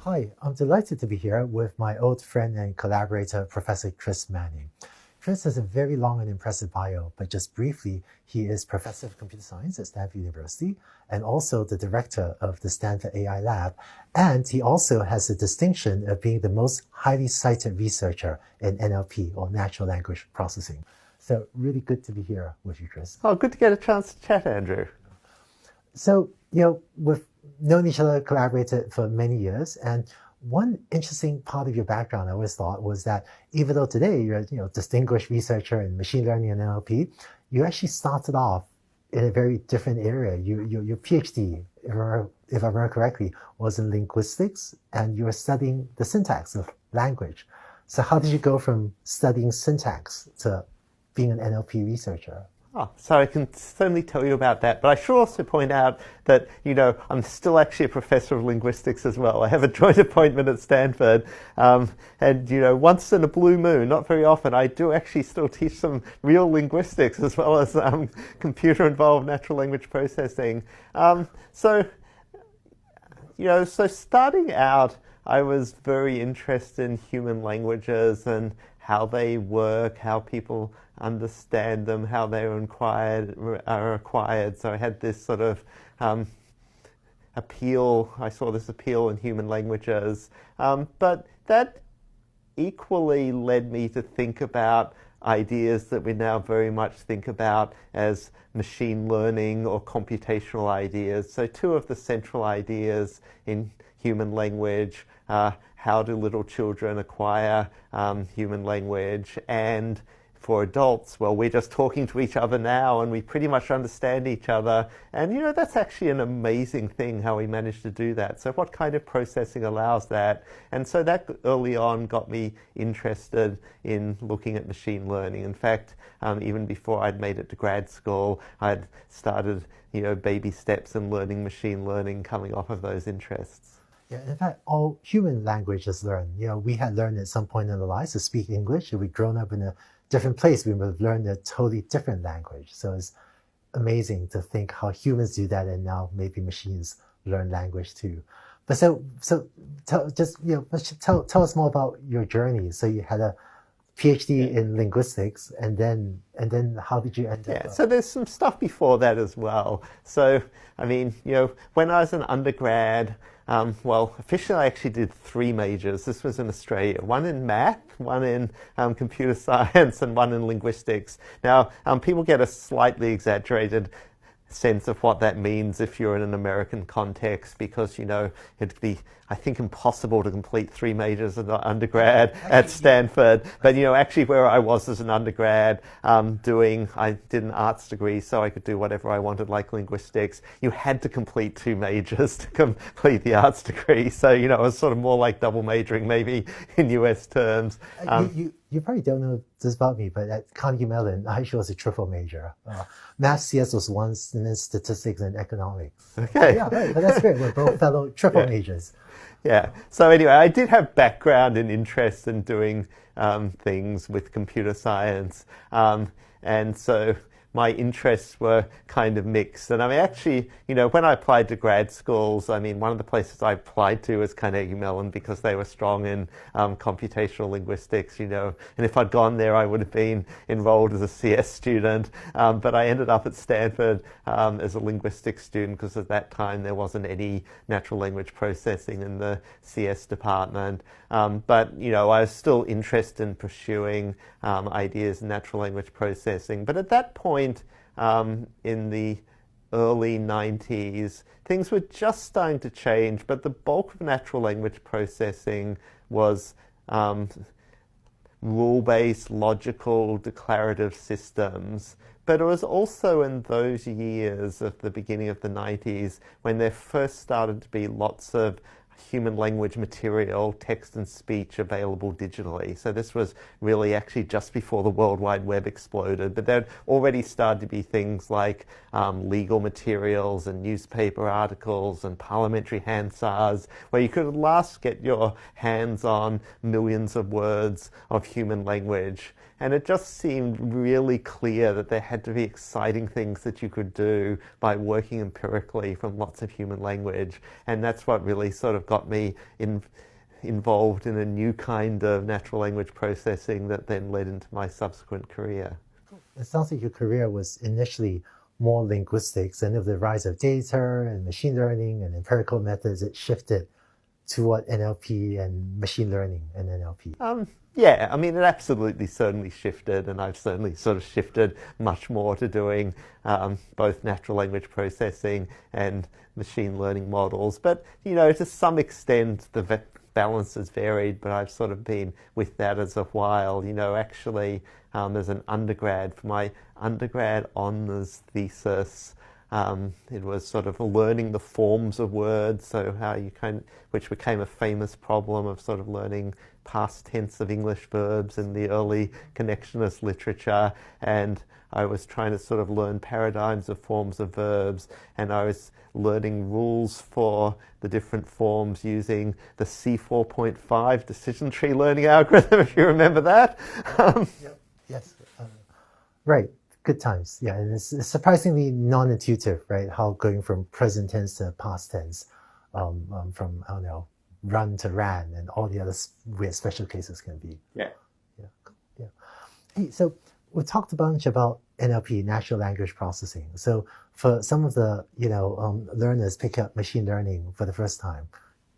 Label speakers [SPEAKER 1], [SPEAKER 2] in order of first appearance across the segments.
[SPEAKER 1] Hi, I'm delighted to be here with my old friend and collaborator, Professor Chris Manning. Chris has a very long and impressive bio, but just briefly, he is Professor of Computer Science at Stanford University and also the director of the Stanford AI Lab. And he also has the distinction of being the most highly cited researcher in NLP, or natural language processing. So really good to be here with you, Chris.
[SPEAKER 2] Oh, good to get a chance to chat, Andrew.
[SPEAKER 1] So, we've known each other, collaborated for many years, and one interesting part of your background I always thought was that even though today you're a distinguished researcher in machine learning and NLP, you actually started off in a very different area. Your PhD, if I remember correctly, was in linguistics, and you were studying the syntax of language. So how did you go from studying syntax to being an NLP researcher?
[SPEAKER 2] Oh, so I can certainly tell you about that, but I should also point out that, I'm still actually a professor of linguistics as well. I have a joint appointment at Stanford, and, once in a blue moon, not very often, I do actually still teach some real linguistics as well as computer-involved natural language processing. So starting out, I was very interested in human languages and how they work, how people understand them, how they are acquired. So I had this sort of appeal. I saw this appeal in human languages. But that equally led me to think about ideas that we now very much think about as machine learning or computational ideas. So two of the central ideas in human language, how do little children acquire human language? And for adults, well, we're just talking to each other now and we pretty much understand each other. And, that's actually an amazing thing how we managed to do that. So what kind of processing allows that? And so that early on got me interested in looking at machine learning. In fact, even before I'd made it to grad school, I'd started, baby steps in learning machine learning coming off of those interests.
[SPEAKER 1] Yeah, in fact, all human languages learn. We had learned at some point in our lives to speak English. If we'd grown up in a different place, we would have learned a totally different language. So it's amazing to think how humans do that, and now maybe machines learn language too. But so tell us more about your journey. So you had a PhD in linguistics, and then how did you end up?
[SPEAKER 2] Yeah, so there's some stuff before that as well. So when I was an undergrad, officially I actually did 3 majors. This was in Australia, one in math, one in computer science, and one in linguistics. Now, people get a slightly exaggerated sense of what that means if you're in an American context, because it'd be, I think, impossible to complete 3 majors as an undergrad at Stanford. But actually where I was as an undergrad I did an arts degree, so I could do whatever I wanted, like linguistics. You had to complete 2 majors to complete the arts degree, so it was sort of more like double majoring maybe in US terms.
[SPEAKER 1] You probably don't know this about me, but at Carnegie Mellon, I actually was a triple major. Math, CS was one, and then statistics and economics.
[SPEAKER 2] Okay.
[SPEAKER 1] Yeah, right, but that's great. We're both fellow triple majors.
[SPEAKER 2] Yeah. So anyway, I did have background and interest in doing things with computer science. And so my interests were kind of mixed. And actually, when I applied to grad schools, one of the places I applied to was Carnegie Mellon because they were strong in computational linguistics, and if I'd gone there, I would have been enrolled as a CS student. But I ended up at Stanford as a linguistics student because at that time there wasn't any natural language processing in the CS department. But I was still interested in pursuing ideas in natural language processing. But at that point, in the early 90s, things were just starting to change, but the bulk of natural language processing was rule-based, logical, declarative systems. But it was also in those years of the beginning of the 90s when there first started to be lots of human language material, text and speech available digitally. So this was really actually just before the World Wide Web exploded, but there already started to be things like legal materials and newspaper articles and parliamentary Hansards, where you could at last get your hands on millions of words of human language. And it just seemed really clear that there had to be exciting things that you could do by working empirically from lots of human language. And that's what really sort of got me involved in a new kind of natural language processing that then led into my subsequent career.
[SPEAKER 1] It sounds like your career was initially more linguistics, and with the rise of data and machine learning and empirical methods, it shifted to what NLP and machine learning and NLP.
[SPEAKER 2] Yeah, I mean, it absolutely certainly shifted, and I've certainly sort of shifted much more to doing both natural language processing and machine learning models. But, you know, to some extent, the balance has varied, but I've sort of been with that as a while. You know, actually, as an undergrad, for my undergrad honours thesis, it was sort of learning the forms of words, so how you which became a famous problem of sort of learning past tense of English verbs in the early connectionist literature. And I was trying to sort of learn paradigms of forms of verbs, and I was learning rules for the different forms using the C4.5 decision tree learning algorithm, if you remember that.
[SPEAKER 1] Yep. Yes. Right. Good times. Yeah. And it's surprisingly non-intuitive, right? How going from present tense to past tense, from, I don't know, run to ran, and all the other weird special cases can be.
[SPEAKER 2] Yeah.
[SPEAKER 1] Yeah. Yeah. Hey, so we talked a bunch about NLP, natural language processing. So for some of the, learners pick up machine learning for the first time,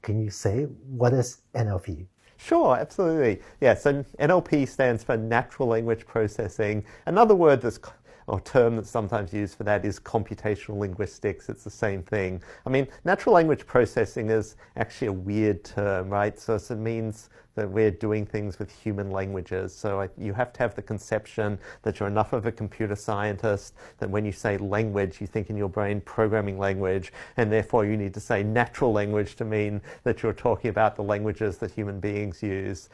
[SPEAKER 1] can you say, what is NLP?
[SPEAKER 2] Sure, absolutely. Yeah, so NLP stands for natural language processing. Another word or term that's sometimes used for that is computational linguistics. It's the same thing. I mean, natural language processing is actually a weird term, right? So it means that we're doing things with human languages. So you have to have the conception that you're enough of a computer scientist that when you say language, you think in your brain programming language, and therefore you need to say natural language to mean that you're talking about the languages that human beings use.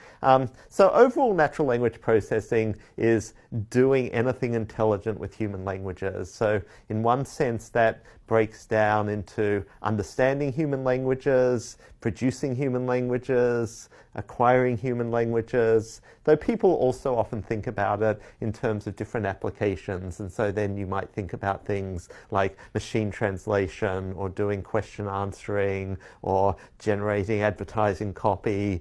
[SPEAKER 2] So overall, natural language processing is doing anything intelligent with human languages. So in one sense, that breaks down into understanding human languages, producing human languages, acquiring human languages, though people also often think about it in terms of different applications. And so then you might think about things like machine translation, or doing question answering, or generating advertising copy,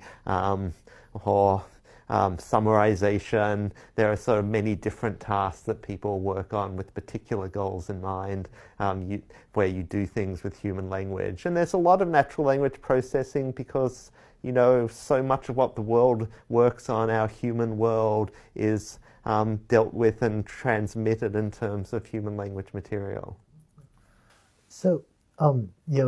[SPEAKER 2] or summarization. There are sort of many different tasks that people work on with particular goals in mind, where you do things with human language. And there's a lot of natural language processing because, so much of what the world works on, our human world, is dealt with and transmitted in terms of human language material.
[SPEAKER 1] So,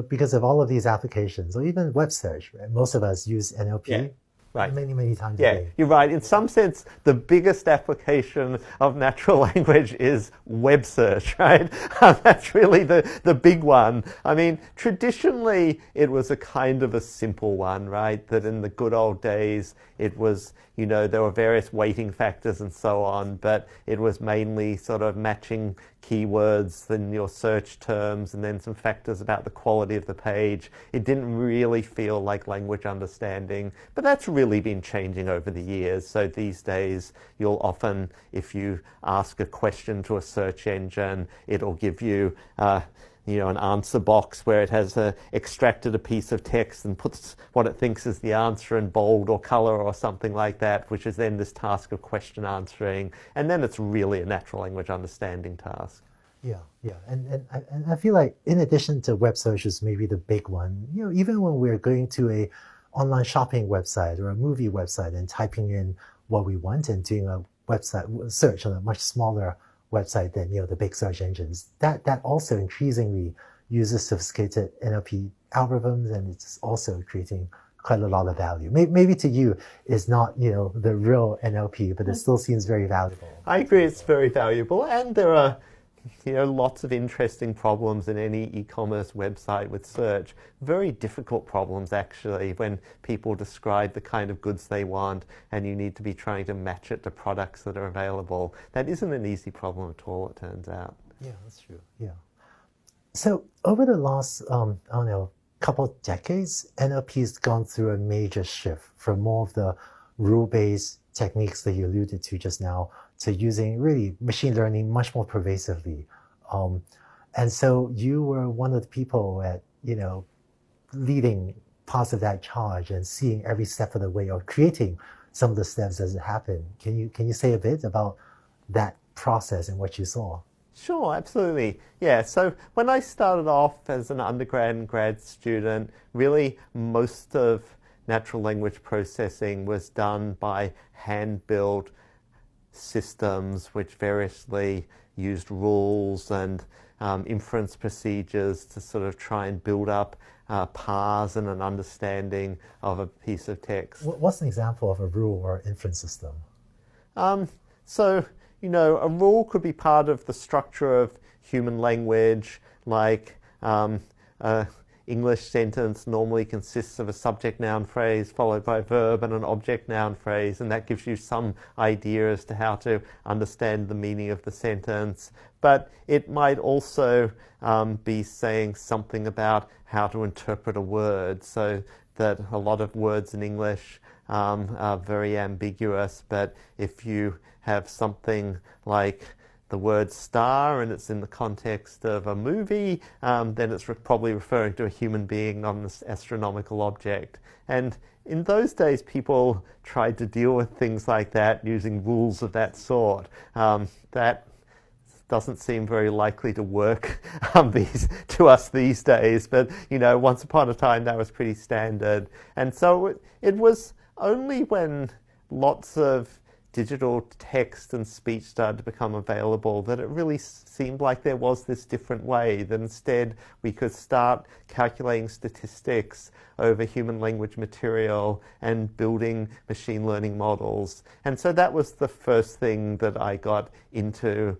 [SPEAKER 1] because of all of these applications, or even web search, right? Most of us use NLP.
[SPEAKER 2] Yeah. Right.
[SPEAKER 1] Many, many times
[SPEAKER 2] Yeah,
[SPEAKER 1] a day.
[SPEAKER 2] you're right. In some sense, the biggest application of natural language is web search, right? That's really the big one. I mean, traditionally, it was a kind of a simple one, right? That in the good old days, it was, there were various weighting factors and so on, but it was mainly sort of matching keywords in your search terms and then some factors about the quality of the page. It didn't really feel like language understanding, but that's really been changing over the years. So these days, you'll often, if you ask a question to a search engine, it'll give you an answer box where it has extracted a piece of text and puts what it thinks is the answer in bold or color or something like that, which is then this task of question answering. And then it's really a natural language understanding task.
[SPEAKER 1] Yeah. And I feel like in addition to web search is maybe the big one, even when we're going to a online shopping website or a movie website and typing in what we want and doing a website search on a much smaller website than the big search engines, that also increasingly uses sophisticated NLP algorithms, and it's also creating quite a lot of value. Maybe to you it's not the real NLP, but it still seems very valuable.
[SPEAKER 2] I agree, it's very valuable, and there are lots of interesting problems in any e-commerce website with search. Very difficult problems, actually, when people describe the kind of goods they want and you need to be trying to match it to products that are available. That isn't an easy problem at all, it turns out.
[SPEAKER 1] Yeah, that's true. Yeah. So over the last, couple of decades, NLP's gone through a major shift from more of the rule-based techniques that you alluded to just now to using really machine learning much more pervasively. And so you were one of the people at, leading parts of that charge and seeing every step of the way, or creating some of the steps as it happened. Can you say a bit about that process and what you saw?
[SPEAKER 2] Sure, absolutely. Yeah, so when I started off as an undergrad and grad student, really most of natural language processing was done by hand-built systems which variously used rules and inference procedures to sort of try and build up paths and an understanding of a piece of text.
[SPEAKER 1] What's an example of a rule or inference system?
[SPEAKER 2] So, a rule could be part of the structure of human language, like English sentence normally consists of a subject-noun phrase followed by a verb and an object-noun phrase, and that gives you some idea as to how to understand the meaning of the sentence. But it might also be saying something about how to interpret a word, so that a lot of words in English are very ambiguous, but if you have something like the word star and it's in the context of a movie, then it's probably referring to a human being, not an astronomical object. And in those days, people tried to deal with things like that using rules of that sort. That doesn't seem very likely to work to us these days, but once upon a time that was pretty standard. And so it was only when lots of digital text and speech started to become available that it really seemed like there was this different way, that instead we could start calculating statistics over human language material and building machine learning models. And so that was the first thing that I got into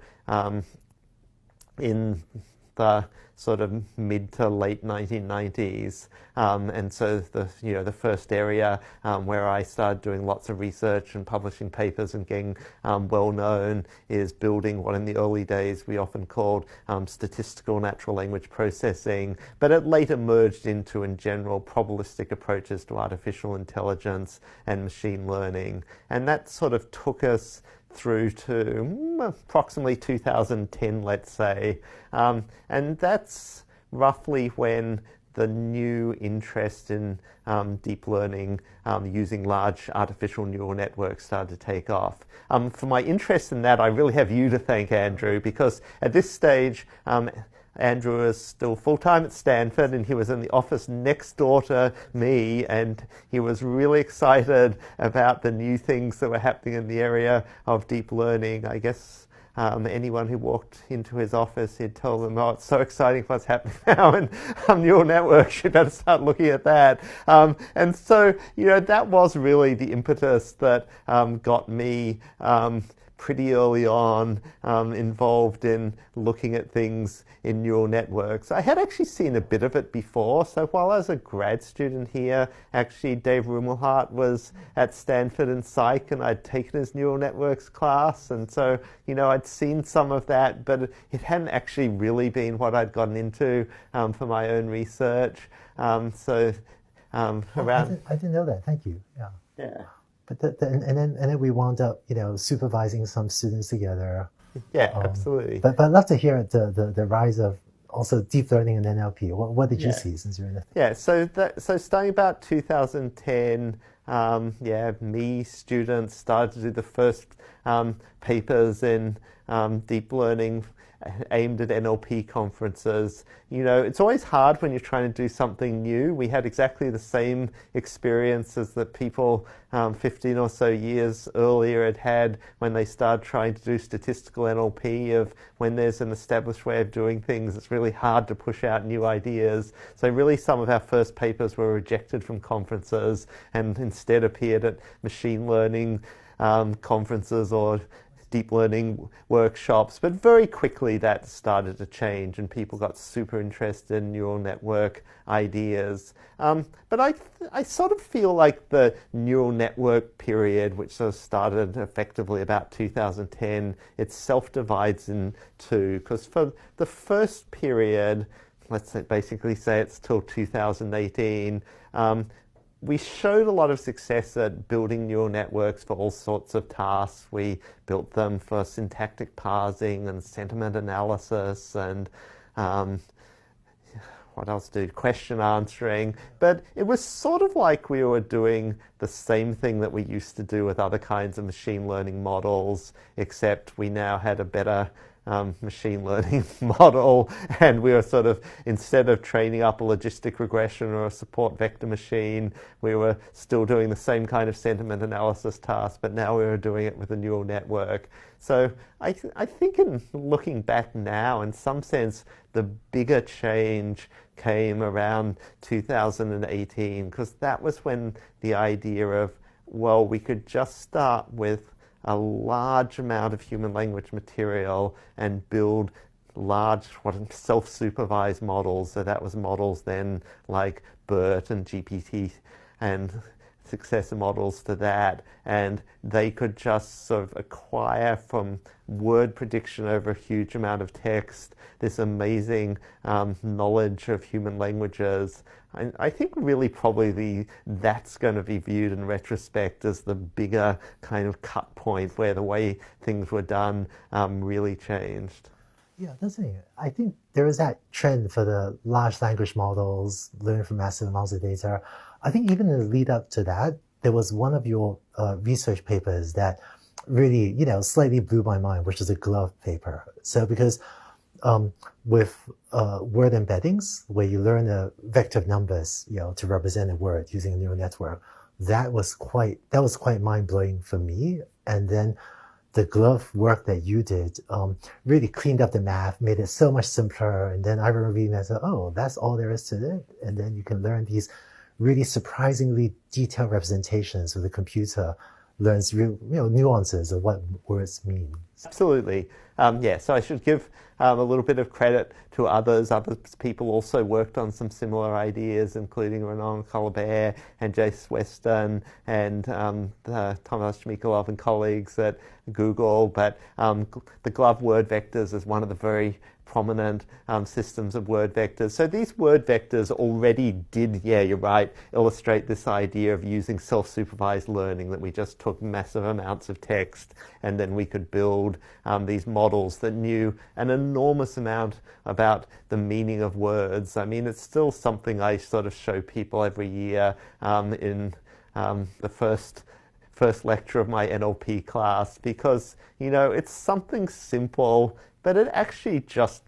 [SPEAKER 2] in the sort of mid to late 1990s, and so the first area where I started doing lots of research and publishing papers and getting well known is building what in the early days we often called statistical natural language processing, but it later merged into, in general, probabilistic approaches to artificial intelligence and machine learning, and that sort of took us through to approximately 2010, let's say. And that's roughly when the new interest in deep learning using large artificial neural networks started to take off. For my interest in that, I really have you to thank, Andrew, because at this stage, Andrew is still full-time at Stanford, and he was in the office next door to me, and he was really excited about the new things that were happening in the area of deep learning. I guess anyone who walked into his office, he'd tell them, oh, it's so exciting what's happening now in neural networks, you better start looking at that. And so, that was really the impetus that got me pretty early on involved in looking at things in neural networks. I had actually seen a bit of it before. So while I was a grad student here, actually Dave Rumelhart was at Stanford in Psych, and I'd taken his neural networks class. And so, I'd seen some of that, but it hadn't actually really been what I'd gotten into for my own research.
[SPEAKER 1] I didn't know that. Thank you. Yeah.
[SPEAKER 2] Yeah.
[SPEAKER 1] But and then we wound up, supervising some students together.
[SPEAKER 2] Yeah, absolutely.
[SPEAKER 1] But I'd love to hear the rise of also deep learning and NLP. What did you see since you're in the...
[SPEAKER 2] Yeah, so starting about 2010, me, students started to do the first papers in deep learning aimed at NLP conferences. It's always hard when you're trying to do something new. We had exactly the same experiences that people 15 or so years earlier had when they started trying to do statistical NLP, of when there's an established way of doing things, it's really hard to push out new ideas. So really some of our first papers were rejected from conferences and instead appeared at machine learning conferences or deep learning workshops, but very quickly that started to change and people got super interested in neural network ideas. But I sort of feel like the neural network period, which sort of started effectively about 2010, itself divides in two, because for the first period, basically say it's till 2018, we showed a lot of success at building neural networks for all sorts of tasks. We built them for syntactic parsing and sentiment analysis and what else do? Question answering. But it was sort of like we were doing the same thing that we used to do with other kinds of machine learning models, except we now had a better machine learning model, and we were sort of, instead of training up a logistic regression or a support vector machine, we were still doing the same kind of sentiment analysis task, but now we were doing it with a neural network. So I think in looking back now, in some sense, the bigger change came around 2018, because that was when the idea of, well, we could just start with a large amount of human language material and build large self-supervised models. So that was models then like BERT and GPT and successor models to that, and they could just sort of acquire from word prediction over a huge amount of text this amazing knowledge of human languages. And I think really probably that's going to be viewed in retrospect as the bigger kind of cut point where the way things were done really changed.
[SPEAKER 1] Yeah, that's it. I think there is that trend for the large language models, learning from massive amounts of data. I think even in the lead up to that, there was one of your research papers that really, slightly blew my mind, which is a glove paper. So because with word embeddings, where you learn a vector of numbers, to represent a word using a neural network, that was quite mind blowing for me. And then the glove work that you did really cleaned up the math, made it so much simpler. And then I remember reading that and said, oh, that's all there is to it. And then you can learn these really surprisingly detailed representations where the computer learns real, nuances of what words mean.
[SPEAKER 2] Absolutely. So I should give a little bit of credit to others. Other people also worked on some similar ideas, including Renan Colbert and Jace Weston and Thomas Shmikalov and colleagues at Google. But the glove word vectors is one of the very prominent systems of word vectors. So these word vectors already did, you're right, illustrate this idea of using self-supervised learning, that we just took massive amounts of text and then we could build these models that knew an enormous amount about the meaning of words. I mean, it's still something I sort of show people every year in the first lecture of my NLP class, because, it's something simple, but it actually just,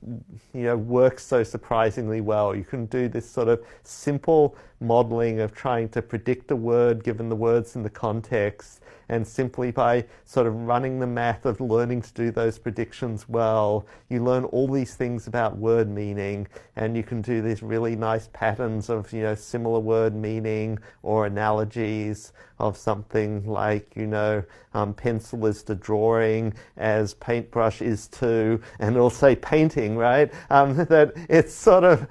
[SPEAKER 2] works so surprisingly well. You can do this sort of simple modeling of trying to predict a word given the words in the context, and simply by sort of running the math of learning to do those predictions well, you learn all these things about word meaning, and you can do these really nice patterns of, similar word meaning or analogies of something like, pencil is to drawing as paintbrush is to, and it'll say painting, right? That it's sort of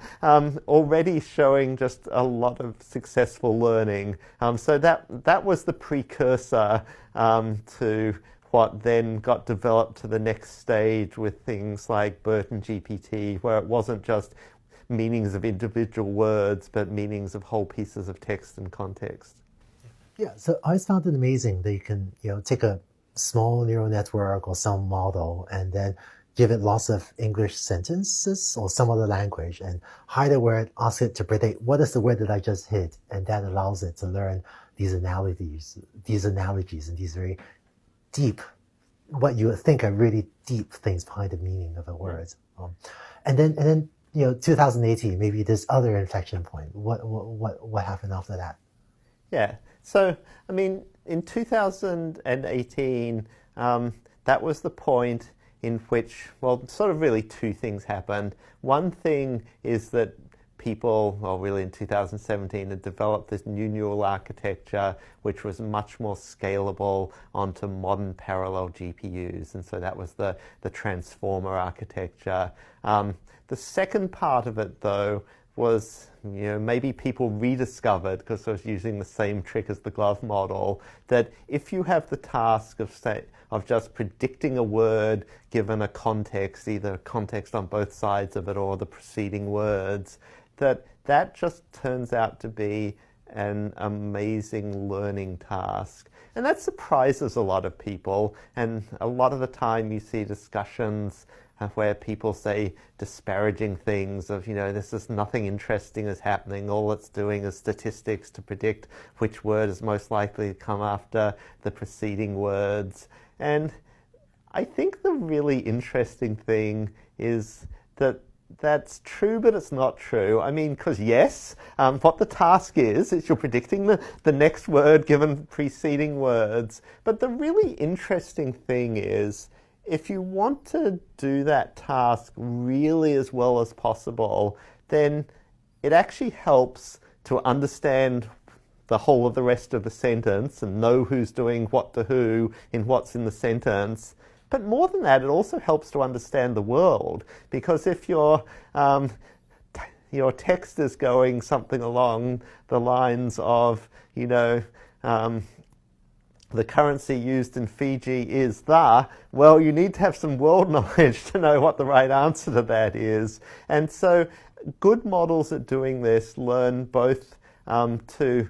[SPEAKER 2] already showing just a lot of successful learning. So that was the precursor to what then got developed to the next stage with things like BERT and GPT, where it wasn't just meanings of individual words, but meanings of whole pieces of text and context.
[SPEAKER 1] Yeah, so I found it amazing that you can, take a small neural network or some model and then give it lots of English sentences or some other language and hide a word, ask it to predict what is the word that I just hit, and that allows it to learn these analogies and these very deep, what you would think are really deep things behind the meaning of a word. And then 2018, maybe this other inflection point. What happened after that?
[SPEAKER 2] Yeah. So, I mean, in 2018, that was the point in which, sort of really two things happened. One thing is that people, really in 2017, had developed this new neural architecture, which was much more scalable onto modern parallel GPUs. And so that was the transformer architecture. The second part of it, though, was, maybe people rediscovered, because I was using the same trick as the glove model, that if you have the task of just predicting a word given a context, either context on both sides of it or the preceding words, that just turns out to be an amazing learning task. And that surprises a lot of people. And a lot of the time you see discussions where people say disparaging things of, this is nothing interesting is happening. All it's doing is statistics to predict which word is most likely to come after the preceding words. And I think the really interesting thing is that that's true, but it's not true. I mean, because yes, what the task is you're predicting the next word given preceding words. But the really interesting thing is, if you want to do that task really as well as possible, then it actually helps to understand the whole of the rest of the sentence and know who's doing what to who in what's in the sentence. But more than that, it also helps to understand the world, because if your text is going something along the lines of, the currency used in Fiji is well, you need to have some world knowledge to know what the right answer to that is. And so good models at doing this learn both to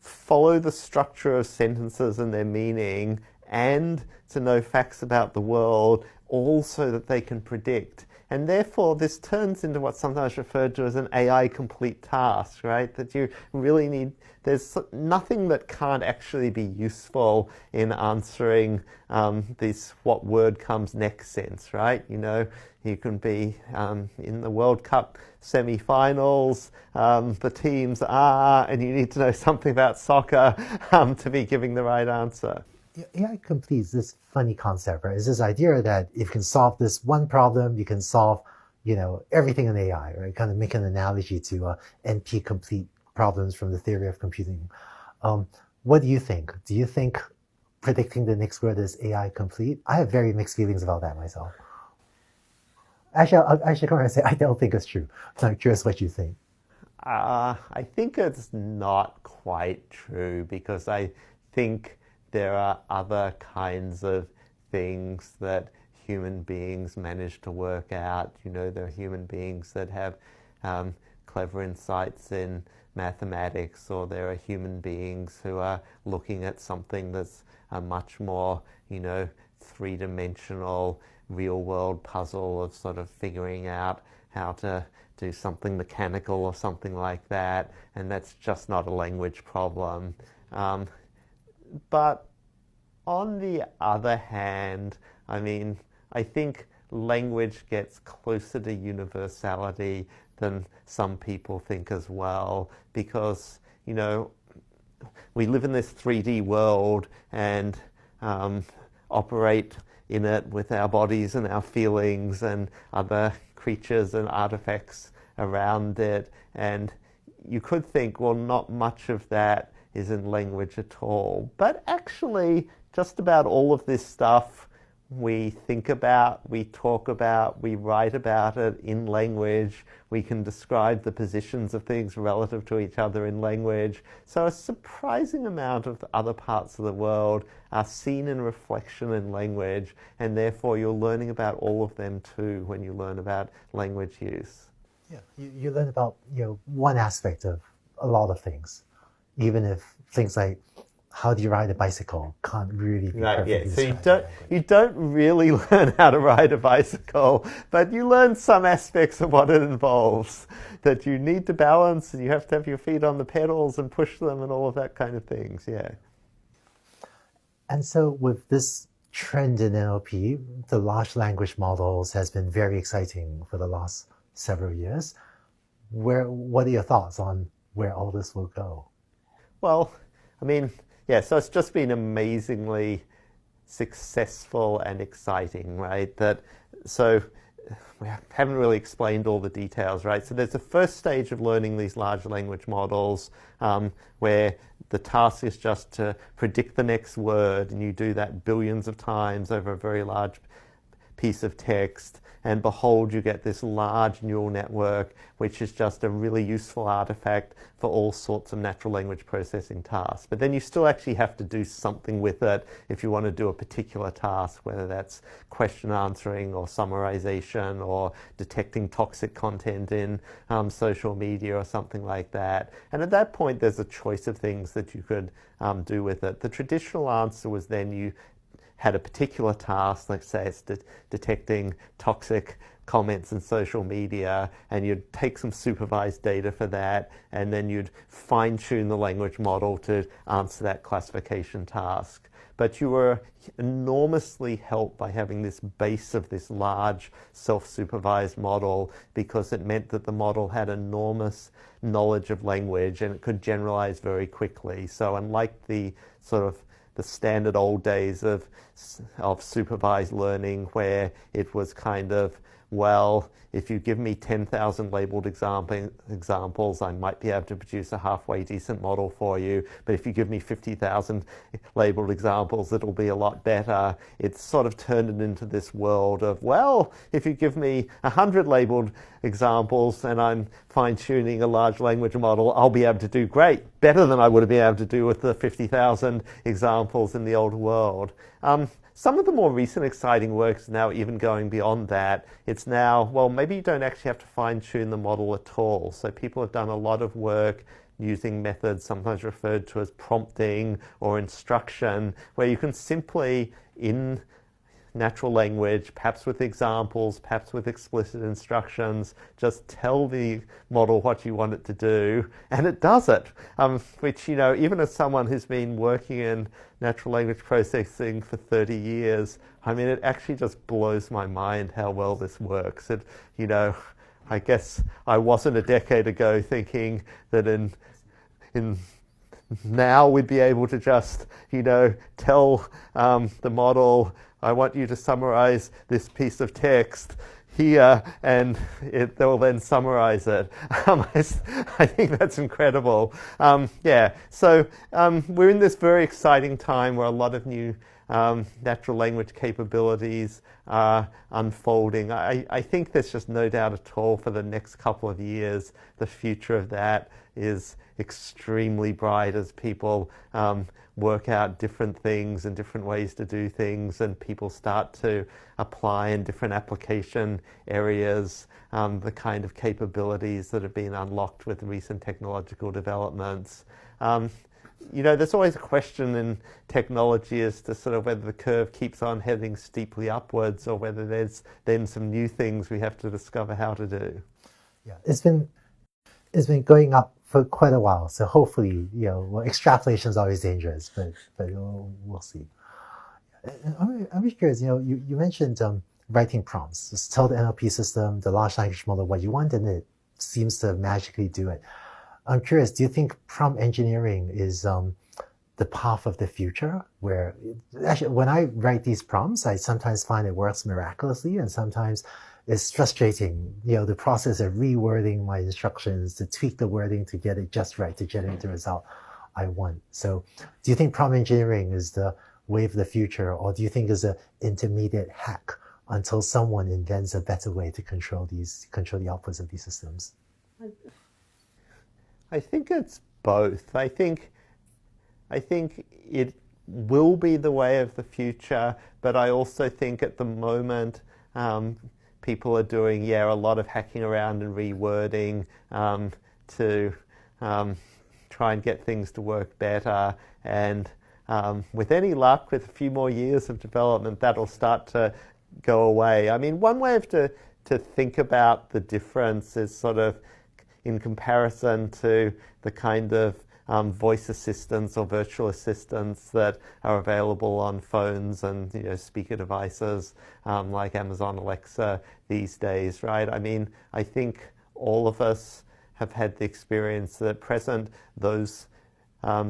[SPEAKER 2] follow the structure of sentences and their meaning, and to know facts about the world, all so that they can predict. And therefore, this turns into what's sometimes referred to as an AI complete task, right? That you really need, there's nothing that can't actually be useful in answering this what word comes next sense, right? You can be in the World Cup semi-finals, the teams are, and you need to know something about soccer to be giving the right answer.
[SPEAKER 1] AI complete is this funny concept, right? It's this idea that if you can solve this one problem, you can solve, everything in AI, right? Kind of make an analogy to NP complete problems from the theory of computing. What do you think? Do you think predicting the next word is AI complete? I have very mixed feelings about that myself. Actually, I should come and say I don't think it's true. So I'm curious what you think.
[SPEAKER 2] I think it's not quite true, because I think there are other kinds of things that human beings manage to work out. There are human beings that have clever insights in mathematics, or there are human beings who are looking at something that's a much more, three-dimensional, real-world puzzle of sort of figuring out how to do something mechanical or something like that, and that's just not a language problem. But on the other hand, I think language gets closer to universality than some people think as well, because, we live in this 3D world and operate in it with our bodies and our feelings and other creatures and artifacts around it. And you could think, well, not much of that is in language at all. But actually, just about all of this stuff we think about, we talk about, we write about it in language. We can describe the positions of things relative to each other in language. So a surprising amount of the other parts of the world are seen in reflection in language, and therefore you're learning about all of them too when you learn about language use.
[SPEAKER 1] Yeah, you learn about one aspect of a lot of things, even if things like how do you ride a bicycle can't really be
[SPEAKER 2] right, yeah. So you
[SPEAKER 1] described
[SPEAKER 2] don't really learn how to ride a bicycle, but you learn some aspects of what it involves. That you need to balance, and you have to have your feet on the pedals and push them, and all of that kind of things. Yeah.
[SPEAKER 1] And so with this trend in NLP, the large language models has been very exciting for the last several years. What are your thoughts on where all this will go?
[SPEAKER 2] Well, yeah, so it's just been amazingly successful and exciting, right? So we haven't really explained all the details, right? So there's the first stage of learning these large language models where the task is just to predict the next word, and you do that billions of times over a very large piece of text. and behold, you get this large neural network, which is just a really useful artifact for all sorts of natural language processing tasks. But then you still actually have to do something with it if you want to do a particular task, whether that's question answering or summarization or detecting toxic content in social media or something like that. And at that point, there's a choice of things that you could do with it. The traditional answer was then you had a particular task, like say it's detecting toxic comments in social media, and you'd take some supervised data for that, and then you'd fine-tune the language model to answer that classification task. But you were enormously helped by having this base of this large self-supervised model, because it meant that the model had enormous knowledge of language and it could generalize very quickly. So unlike the sort of the standard old days of supervised learning, where it was kind of, well, if you give me 10,000 labeled examples, I might be able to produce a halfway decent model for you. But if you give me 50,000 labeled examples, it'll be a lot better. It's sort of turned it into this world of, well, if you give me 100 labeled examples and I'm fine-tuning a large language model, I'll be able to do great, better than I would have been able to do with the 50,000 examples in the old world. Some of the more recent exciting work is now even going beyond that. It's now, well, maybe you don't actually have to fine-tune the model at all. So people have done a lot of work using methods sometimes referred to as prompting or instruction, where you can simply, in natural language, perhaps with examples, perhaps with explicit instructions, just tell the model what you want it to do, and it does it. Which, you know, even as someone who's been working in natural language processing for 30 years, I mean, it actually just blows my mind how well this works. It, you know, I guess I wasn't a decade ago thinking that in now we'd be able to just, you know, tell the model, I want you to summarize this piece of text here, and they'll then summarize it. I think that's incredible. Yeah, so we're in this very exciting time where a lot of new natural language capabilities are unfolding. I think there's just no doubt at all for the next couple of years, the future of that is extremely bright as people work out different things and different ways to do things, and people start to apply in different application areas the kind of capabilities that have been unlocked with recent technological developments. You know, there's always a question in technology as to sort of whether the curve keeps on heading steeply upwards or whether there's then some new things we have to discover how to do.
[SPEAKER 1] Yeah, it's been going up for quite a while. So hopefully, you know, well, extrapolation is always dangerous, but we'll see. I'm curious, you know, you mentioned writing prompts. Just tell the NLP system, the large language model, what you want, and it seems to magically do it. I'm curious, do you think prompt engineering is the path of the future? Where actually, when I write these prompts, I sometimes find it works miraculously, and sometimes it's frustrating, you know, the process of rewording my instructions, to tweak the wording to get it just right, to generate the result I want. So do you think prompt engineering is the way of the future, or do you think it's an intermediate hack until someone invents a better way to control the outputs of these systems?
[SPEAKER 2] I think it's both. I think it will be the way of the future, but I also think at the moment people are doing, a lot of hacking around and rewording to try and get things to work better. And with any luck, with a few more years of development, that'll start to go away. I mean, one way to think about the difference is sort of in comparison to the kind of voice assistants or virtual assistants that are available on phones and speaker devices like Amazon Alexa these days, right? I mean, I think all of us have had the experience that at present those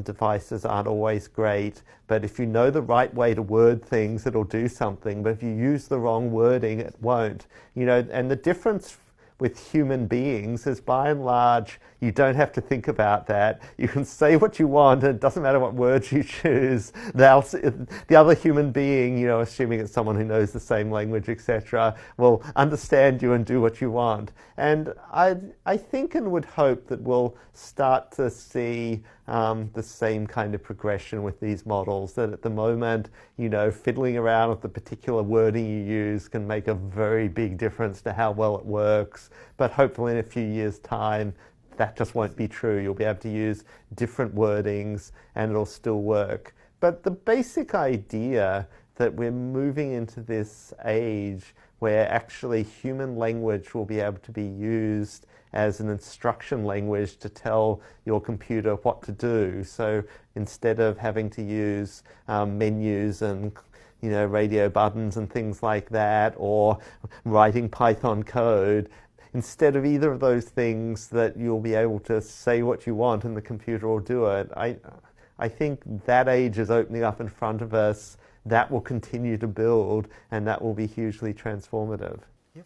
[SPEAKER 2] devices aren't always great, but if you know the right way to word things, it'll do something. But if you use the wrong wording, it won't. And the difference with human beings is by and large, you don't have to think about that. You can say what you want, and it doesn't matter what words you choose. The other human being, you know, assuming it's someone who knows the same language, etc., will understand you and do what you want. And I think and would hope that we'll start to see the same kind of progression with these models, that at the moment, you know, fiddling around with the particular wording you use can make a very big difference to how well it works. But hopefully in a few years' time, that just won't be true. You'll be able to use different wordings and it'll still work. But the basic idea that we're moving into this age where actually human language will be able to be used as an instruction language to tell your computer what to do. So instead of having to use menus and radio buttons and things like that, or writing Python code, instead of either of those things, that you'll be able to say what you want and the computer will do it. I think that age is opening up in front of us. That will continue to build, and that will be hugely transformative.
[SPEAKER 1] Yep,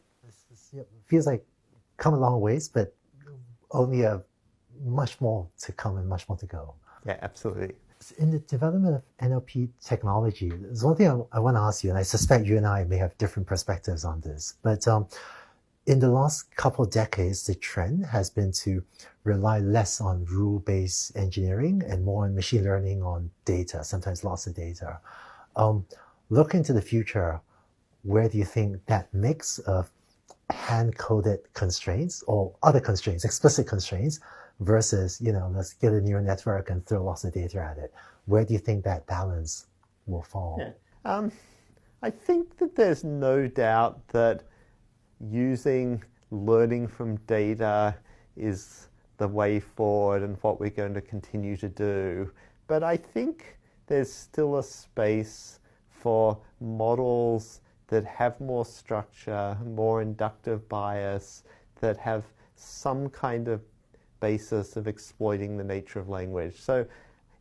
[SPEAKER 1] feels like come a long ways, but only a much more to come and much more to go.
[SPEAKER 2] Yeah, absolutely.
[SPEAKER 1] In the development of NLP technology, there's one thing I want to ask you, and I suspect you and I may have different perspectives on this, but in the last couple of decades, the trend has been to rely less on rule-based engineering and more on machine learning on data, sometimes lots of data. Look into the future, where do you think that mix of hand-coded constraints or other constraints, explicit constraints, versus, let's get a neural network and throw lots of data at it, where do you think that balance will fall?
[SPEAKER 2] Yeah. I think that there's no doubt that using learning from data is the way forward and what we're going to continue to do. But I think there's still a space for models that have more structure, more inductive bias, that have some kind of basis of exploiting the nature of language. So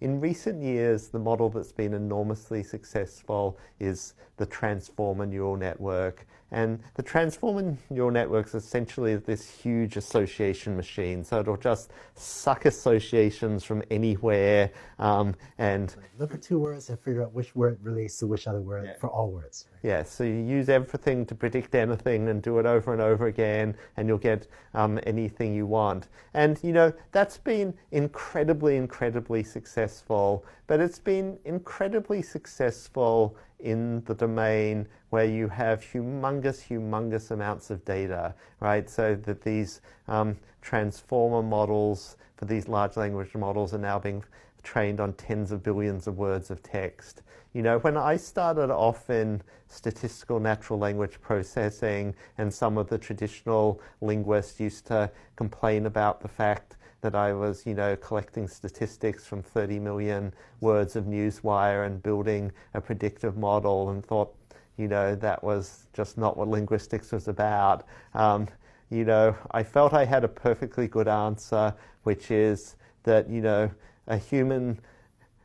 [SPEAKER 2] in recent years, the model that's been enormously successful is the transformer neural network. And the transformer neural network is essentially this huge association machine. So it'll just suck associations from anywhere and
[SPEAKER 1] look at two words and figure out which word relates to which other word for all words. Right?
[SPEAKER 2] Yeah, so you use everything to predict anything and do it over and over again, and you'll get anything you want. And, that's been incredibly successful, but it's been incredibly successful in the domain where you have humongous amounts of data, right? So that these transformer models for these large language models are now being trained on tens of billions of words of text. When I started off in statistical natural language processing, and some of the traditional linguists used to complain about the fact that I was, collecting statistics from 30 million words of newswire and building a predictive model, and thought, that was just not what linguistics was about. I felt I had a perfectly good answer, which is that, a human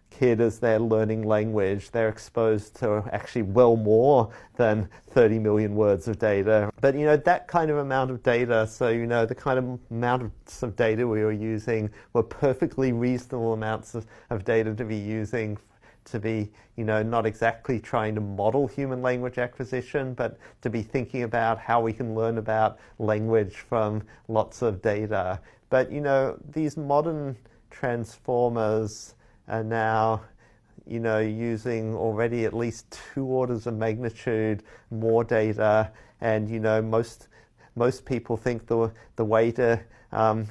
[SPEAKER 2] kid, as they're learning language, they're exposed to actually well more than 30 million words of data. But that kind of amount of data, so the kind of amount of data we were using were perfectly reasonable amounts of data to be using, to be not exactly trying to model human language acquisition, but to be thinking about how we can learn about language from lots of data. But these modern transformers are now, using already at least 2 orders of magnitude more data, and most people think the way to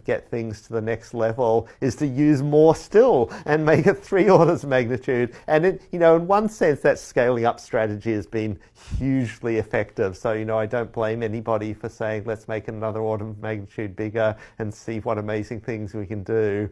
[SPEAKER 2] get things to the next level is to use more still and make it 3 orders of magnitude. And in one sense, that scaling up strategy has been hugely effective. So I don't blame anybody for saying, let's make it another order of magnitude bigger and see what amazing things we can do.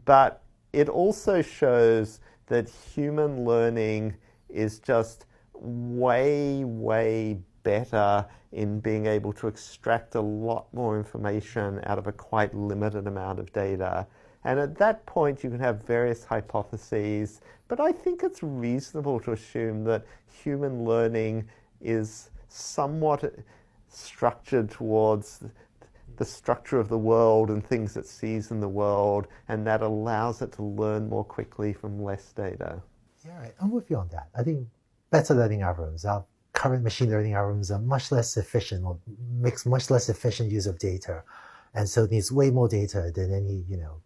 [SPEAKER 2] But it also shows that human learning is just way better in being able to extract a lot more information out of a quite limited amount of data. And at that point, you can have various hypotheses, but I think it's reasonable to assume that human learning is somewhat structured towards the structure of the world and things it sees in the world, and that allows it to learn more quickly from less data.
[SPEAKER 1] Yeah, right. I'm with you on that. I think better learning algorithms, our current machine learning algorithms are much less efficient or makes much less efficient use of data. And so it needs way more data than any,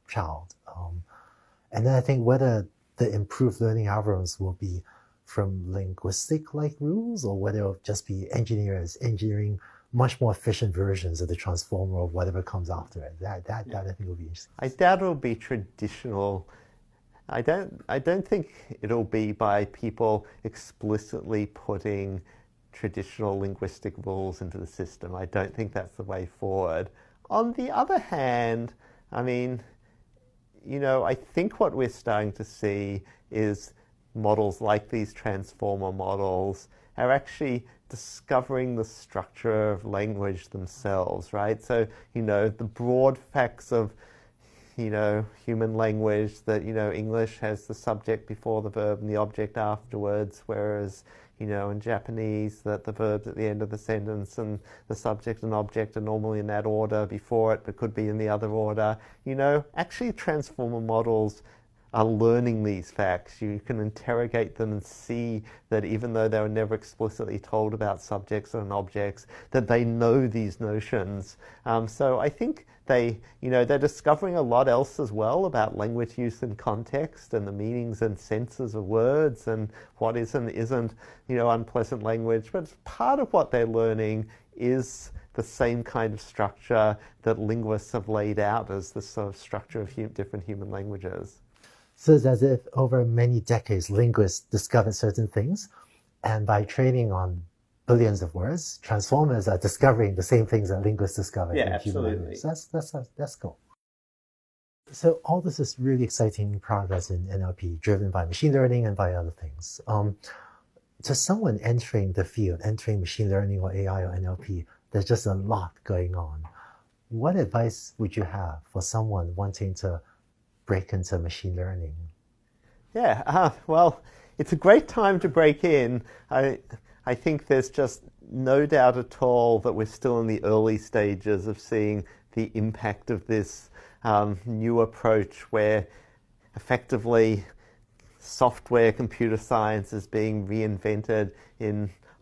[SPEAKER 1] child. And then I think whether the improved learning algorithms will be from linguistic-like rules or whether it'll just be engineers engineering much more efficient versions of the transformer or whatever comes after it. That I think will be interesting.
[SPEAKER 2] I doubt it'll be traditional. I don't think it'll be by people explicitly putting traditional linguistic rules into the system. I don't think that's the way forward. On the other hand, I mean, I think what we're starting to see is models like these transformer models are actually discovering the structure of language themselves, right? So, the broad facts of, human language that, English has the subject before the verb and the object afterwards, whereas, in Japanese that the verb's at the end of the sentence and the subject and object are normally in that order before it, but could be in the other order. Actually transformer models are learning these facts. You can interrogate them and see that even though they were never explicitly told about subjects and objects, that they know these notions. So I think they're discovering a lot else as well about language use and context and the meanings and senses of words and what is and isn't, unpleasant language. But part of what they're learning is the same kind of structure that linguists have laid out as the sort of structure of different human languages.
[SPEAKER 1] So it's as if over many decades, linguists discovered certain things, and by training on billions of words, transformers are discovering the same things that linguists discovered in human language. That's cool. So all this is really exciting progress in NLP, driven by machine learning and by other things. To someone entering the field, entering machine learning or AI or NLP, there's just a lot going on. What advice would you have for someone wanting to break into machine learning?
[SPEAKER 2] Yeah, well, it's a great time to break in. I think there's just no doubt at all that we're still in the early stages of seeing the impact of this new approach where effectively software computer science is being reinvented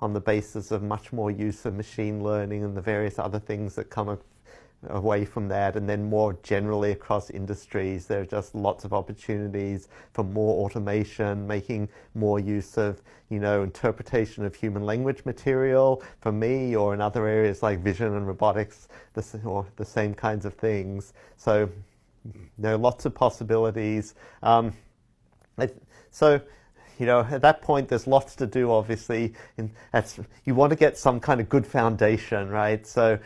[SPEAKER 2] on the basis of much more use of machine learning and the various other things that come away from that, and then more generally across industries there are just lots of opportunities for more automation, making more use of interpretation of human language material for me, or in other areas like vision and robotics, or the same kinds of things. So lots of possibilities. At that point, there's lots to do, obviously. You want to get some kind of good foundation, right? So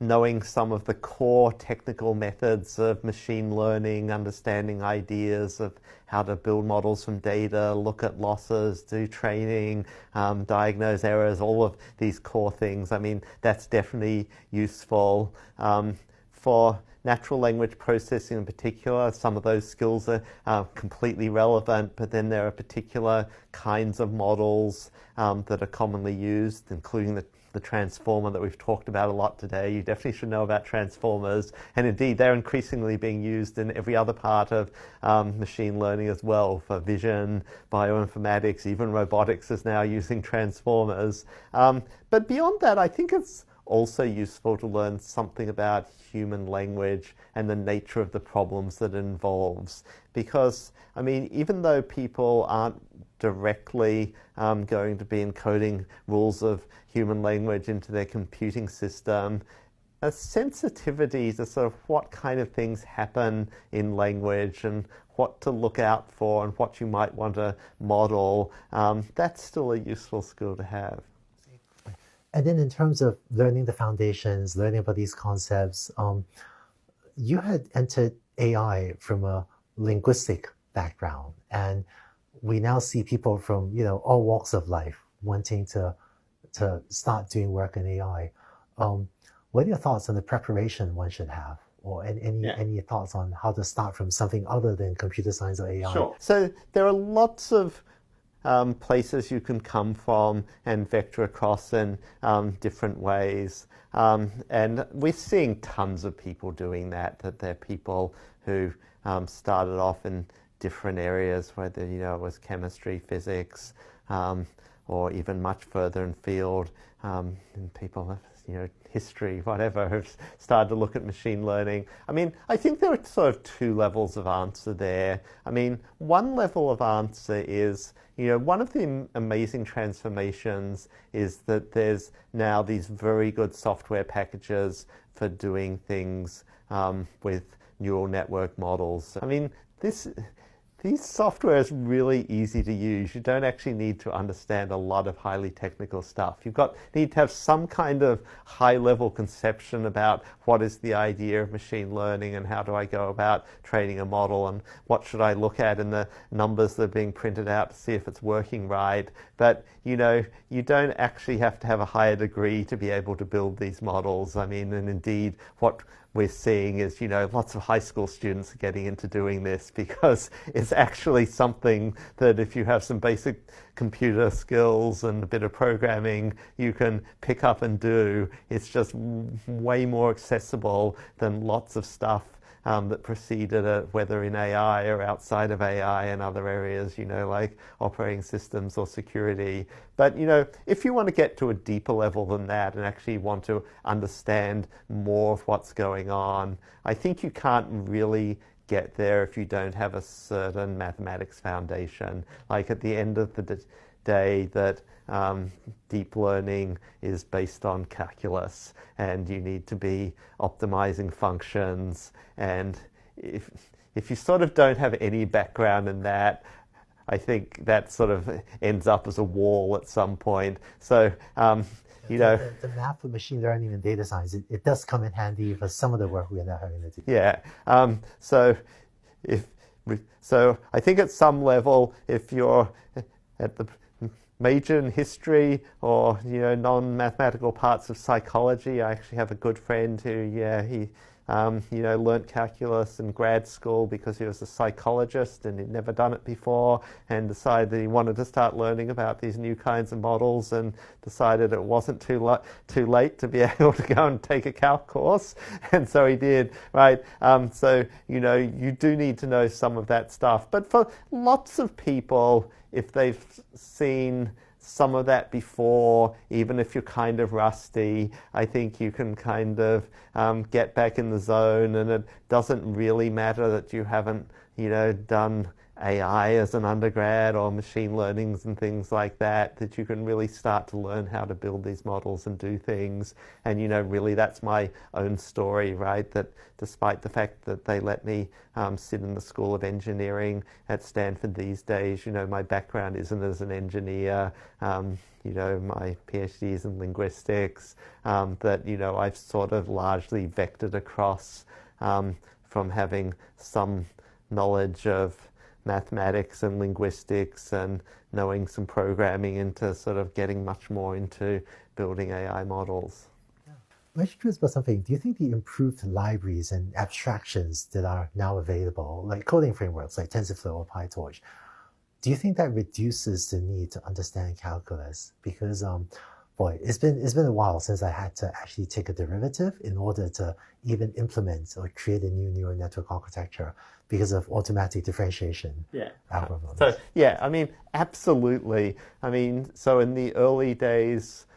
[SPEAKER 2] knowing some of the core technical methods of machine learning, understanding ideas of how to build models from data, look at losses, do training, diagnose errors, all of these core things. I mean, that's definitely useful. For natural language processing in particular, some of those skills are completely relevant, but then there are particular kinds of models that are commonly used, including the transformer that we've talked about a lot today. You definitely should know about transformers, and indeed they're increasingly being used in every other part of machine learning as well, for vision, bioinformatics, even robotics is now using transformers. But beyond that, I think it's also useful to learn something about human language and the nature of the problems that it involves. Because, I mean, even though people aren't directly going to be encoding rules of human language into their computing system, a sensitivity to sort of what kind of things happen in language and what to look out for and what you might want to model, that's still a useful skill to have.
[SPEAKER 1] And then in terms of learning the foundations, learning about these concepts, you had entered AI from a linguistic background, and we now see people from all walks of life wanting to start doing work in AI. What are your thoughts on the preparation one should have, or any thoughts on how to start from something other than computer science or AI?
[SPEAKER 2] Sure. So there are lots of places you can come from and vector across in different ways. And we're seeing tons of people doing that they're people who started off in different areas, whether it was chemistry, physics, or even much further in field, and people have history, whatever, have started to look at machine learning. I mean, I think there are sort of two levels of answer there. I mean, one level of answer is, one of the amazing transformations is that there's now these very good software packages for doing things with neural network models. I mean, these software is really easy to use. You don't actually need to understand a lot of highly technical stuff. Need to have some kind of high-level conception about what is the idea of machine learning and how do I go about training a model and what should I look at in the numbers that are being printed out to see if it's working right. But, you don't actually have to have a higher degree to be able to build these models. I mean, and indeed, what we're seeing is, lots of high school students are getting into doing this because it's actually something that if you have some basic computer skills and a bit of programming, you can pick up and do. It's just way more accessible than lots of stuff that preceded it, whether in AI or outside of AI and other areas, like operating systems or security. But, if you want to get to a deeper level than that and actually want to understand more of what's going on, I think you can't really get there if you don't have a certain mathematics foundation. Like at the end of the day that deep learning is based on calculus and you need to be optimizing functions, and if you sort of don't have any background in that, I think that sort of ends up as a wall at some point. So
[SPEAKER 1] the math of machine learning and data science, it does come in handy for some of the work we're now having to do.
[SPEAKER 2] Yeah. So I think at some level, if you're at the major in history or non-mathematical parts of psychology, I actually have a good friend who he learnt calculus in grad school because he was a psychologist and he'd never done it before, and decided that he wanted to start learning about these new kinds of models, and decided it wasn't too late to be able to go and take a calc course, and so he did, right? So you do need to know some of that stuff, but for lots of people, if they've seen some of that before, even if you're kind of rusty, I think you can kind of get back in the zone, and it doesn't really matter that you haven't, done AI as an undergrad or machine learnings and things like that, that you can really start to learn how to build these models and do things. And, really that's my own story, right? That despite the fact that they let me sit in the School of Engineering at Stanford these days, my background isn't as an engineer. My PhD is in linguistics, that, I've sort of largely vectored across from having some knowledge of mathematics and linguistics and knowing some programming into sort of getting much more into building AI models.
[SPEAKER 1] I'm actually curious about something. Do you think the improved libraries and abstractions that are now available, like coding frameworks like TensorFlow or PyTorch, do you think that reduces the need to understand calculus? Because it's been a while since I had to actually take a derivative in order to even implement or create a new neural network architecture because of automatic differentiation algorithms.
[SPEAKER 2] So I mean, absolutely. I mean, so in the early days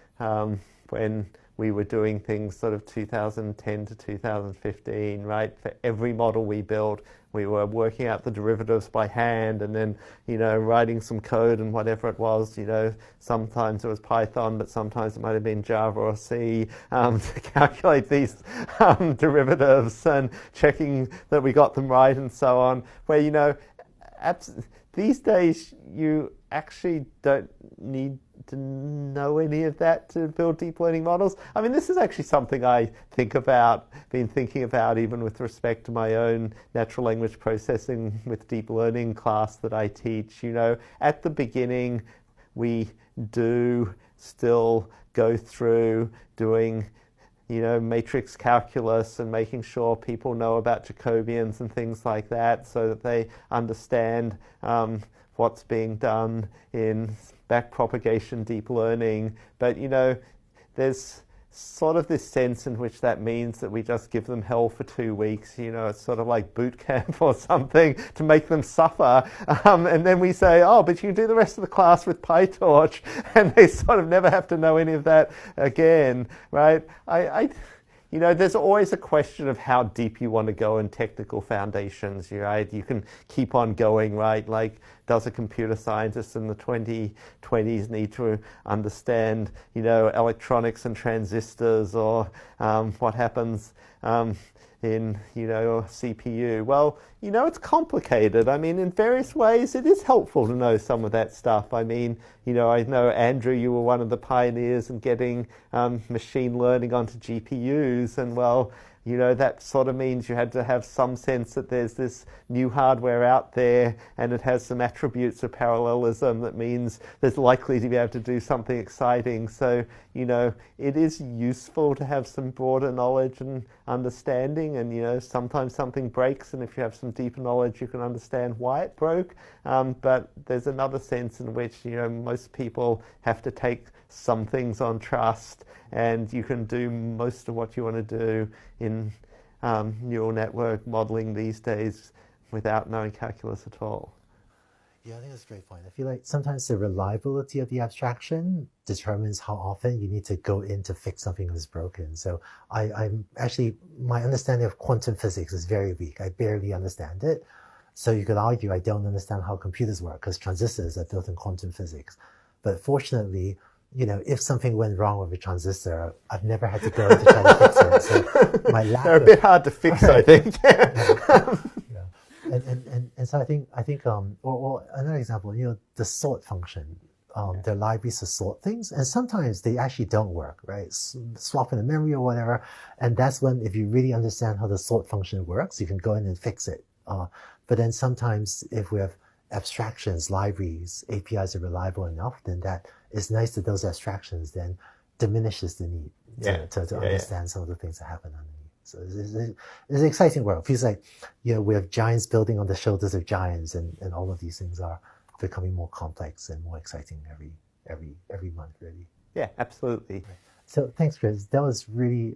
[SPEAKER 2] when we were doing things sort of 2010 to 2015, right? For every model we built, we were working out the derivatives by hand and then, writing some code and whatever it was, sometimes it was Python, but sometimes it might have been Java or C to calculate these derivatives and checking that we got them right and so on. Where, these days you actually don't need to know any of that to build deep learning models. I mean, this is actually something I been thinking about even with respect to my own natural language processing with deep learning class that I teach. At the beginning, we do still go through doing matrix calculus and making sure people know about Jacobians and things like that so that they understand what's being done in backpropagation deep learning. But, there's sort of this sense in which that means that we just give them hell for 2 weeks. It's sort of like boot camp or something to make them suffer. And then we say, oh, but you can do the rest of the class with PyTorch, and they sort of never have to know any of that again, right? There's always a question of how deep you want to go in technical foundations, right? You can keep on going, right? Like, does a computer scientist in the 2020s need to understand, electronics and transistors, or what happens in, CPU? Well, it's complicated. I mean, in various ways, it is helpful to know some of that stuff. I mean, I know, Andrew, you were one of the pioneers in getting machine learning onto GPUs, and well, that sort of means you had to have some sense that there's this new hardware out there and it has some attributes of parallelism that means there's likely to be able to do something exciting. So, it is useful to have some broader knowledge and understanding, and, sometimes something breaks, and if you have some deeper knowledge, you can understand why it broke. But there's another sense in which, most people have to take some things on trust, and you can do most of what you want to do in neural network modeling these days without knowing calculus at all.
[SPEAKER 1] Yeah, I think that's a great point. I feel like sometimes the reliability of the abstraction determines how often you need to go in to fix something that's broken. So I'm actually, my understanding of quantum physics is very weak. I barely understand it. So you could argue I don't understand how computers work because transistors are built in quantum physics. But fortunately, if something went wrong with a transistor, I've never had to go in to try to fix it. So my lack
[SPEAKER 2] They're a bit hard to fix, I think.
[SPEAKER 1] And so I think or another example, the sort function. There are libraries to sort things, and sometimes they actually don't work, right? Swap in the memory or whatever, and that's when, if you really understand how the sort function works, you can go in and fix it. But then sometimes, if we have abstractions, libraries, APIs are reliable enough, then that is nice that those abstractions then diminishes the need to understand some of the things that happen underneath. So it's an exciting world. It feels like, we have giants building on the shoulders of giants, and all of these things are becoming more complex and more exciting every month, really.
[SPEAKER 2] Yeah, absolutely.
[SPEAKER 1] Right. So thanks, Chris. That was really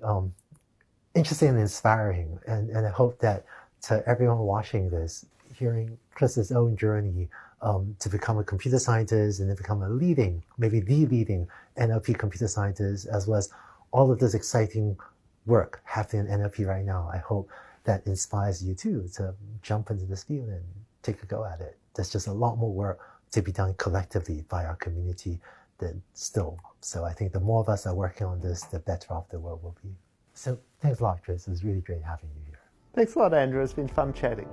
[SPEAKER 1] interesting and inspiring. And I hope that to everyone watching this, hearing Chris's own journey to become a computer scientist and then become maybe the leading NLP computer scientist, as well as all of this exciting work happening in NLP right now, I hope that inspires you too to jump into this field and take a go at it. There's just a lot more work to be done collectively by our community than still. So I think the more of us are working on this, the better off the world will be. So thanks a lot, Chris. It was really great having you here.
[SPEAKER 2] Thanks a lot, Andrew. It's been fun chatting.